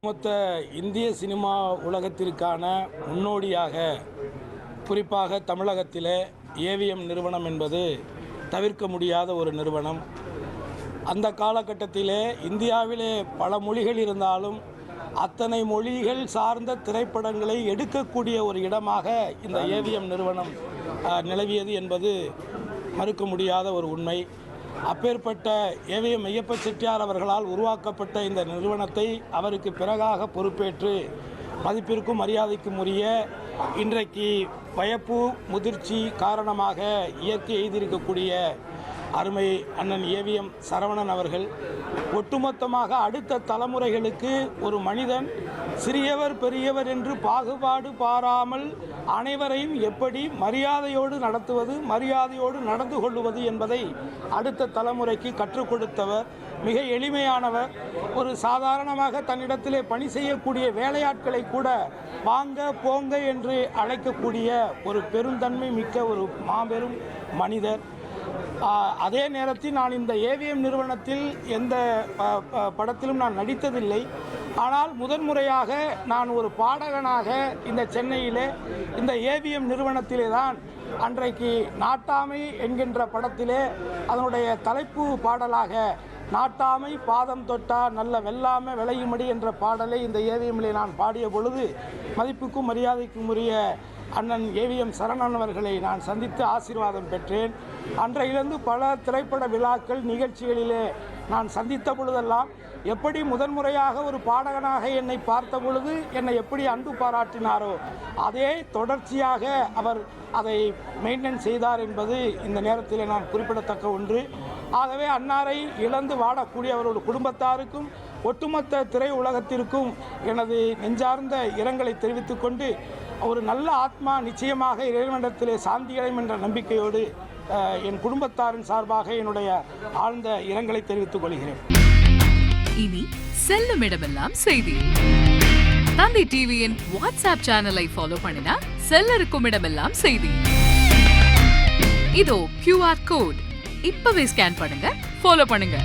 மொத்த இந்திய சினிமா உலகத்திற்கான முன்னோடியாக குறிப்பாக தமிழகத்திலே ஏவிஎம் நிறுவனம் என்பது தவிர்க்க முடியாத ஒரு நிறுவனம். அந்த காலகட்டத்திலே இந்தியாவிலே பல மொழிகள் இருந்தாலும் அத்தனை மொழிகள் சார்ந்த திரைப்படங்களை எடுக்கக்கூடிய ஒரு இடமாக இந்த ஏவிஎம் நிறுவனம் நிலவியது என்பது மறுக்க முடியாத ஒரு உண்மை. அப்பேற்பட்ட ஏவிஎம் ஐயப்ப செட்டியார் அவர்களால் உருவாக்கப்பட்ட இந்த நிறுவனத்தை அவருக்கு பிறகாக பொறுப்பேற்று மதிப்பிற்கும் மரியாதைக்கும் உரிய இன்றைக்கு வயப்பு முதிர்ச்சி காரணமாக இயற்கை எய்திருக்கக்கூடிய அருமை அண்ணன் ஏவிஎம் சரவணன் அவர்கள் ஒட்டுமொத்தமாக அடுத்த தலைமுறைகளுக்கு ஒரு மனிதன் சிறியவர் பெரியவர் என்று பாகுபாடு பாராமல் அனைவரையும் எப்படி மரியாதையோடு நடத்துவது, மரியாதையோடு நடந்து கொள்வது என்பதை அடுத்த தலைமுறைக்கு கற்றுக் கொடுத்தவர். மிக எளிமையானவர். ஒரு சாதாரணமாக தன்னிடத்திலே பணி செய்யக்கூடிய வேலையாட்களை கூட வாங்க போங்க என்று அழைக்கக்கூடிய ஒரு பெருந்தன்மை மிக்க ஒரு மாபெரும் மனிதர். அதே நேரத்தில் நான் இந்த ஏவிஎம் நிறுவனத்தில் எந்த படத்திலும் நான் நடித்ததில்லை. ஆனால் முதன்முறையாக நான் ஒரு பாடகனாக இந்த சென்னையிலே இந்த ஏவிஎம் நிறுவனத்திலே தான் அன்றைக்கு நாட்டாமை என்கின்ற படத்திலே அதனுடைய தலைப்பு பாடலாக நாட்டாமை பாதம் தொட்டா நல்ல வெல்லாமை விளையுமடி என்ற பாடலை இந்த ஏவிஎம்மிலே நான் பாடிய பொழுது மதிப்புக்கும் மரியாதைக்கும் உரிய அண்ணன் ஏவிஎம் சரவணன் அவர்களை நான் சந்தித்து ஆசீர்வாதம் பெற்றேன். அன்றையிலிருந்து பல திரைப்பட விழாக்கள் நிகழ்ச்சிகளிலே நான் சந்தித்த பொழுதெல்லாம் எப்படி முதன்முறையாக ஒரு பாடகனாக என்னை பார்த்த பொழுது என்னை எப்படி அன்பு பாராட்டினாரோ அதே தொடர்ச்சியாக அவர் அதை மெயின்டைன் செய்தார் என்பது இந்த நேரத்தில் நான் குறிப்பிடத்தக்க ஒன்று. ஆகவே அன்னாரை இழந்து வாடக்கூடிய அவருடைய குடும்பத்தாருக்கும் ஒட்டுமொத்த திரை உலகத்திற்கும் எனது நெஞ்சார்ந்த இரங்கலை தெரிவித்துக் கொண்டு ஒரு நல்ல ஆத்மா நிச்சயமாக இறைவனிடத்திலே சாந்தியடையும் என்ற நம்பிக்கையோடு என் குடும்பத்தாரின் சார்பாக என்னுடைய ஆழ்ந்த இரங்கலை தெரிவித்துக் கொள்கிறேன். இனி செல்லும் இடமெல்லாம் செய்தி. தந்தை டிவியின் வாட்ஸ்அப் சேனலை ஃபாலோ பண்ணினா செல்ல இருக்கும் இடமெல்லாம் செய்தி. இதோ QR கோட் இப்பவே ஸ்கேன் பண்ணுங்க, ஃபாலோ பண்ணுங்க.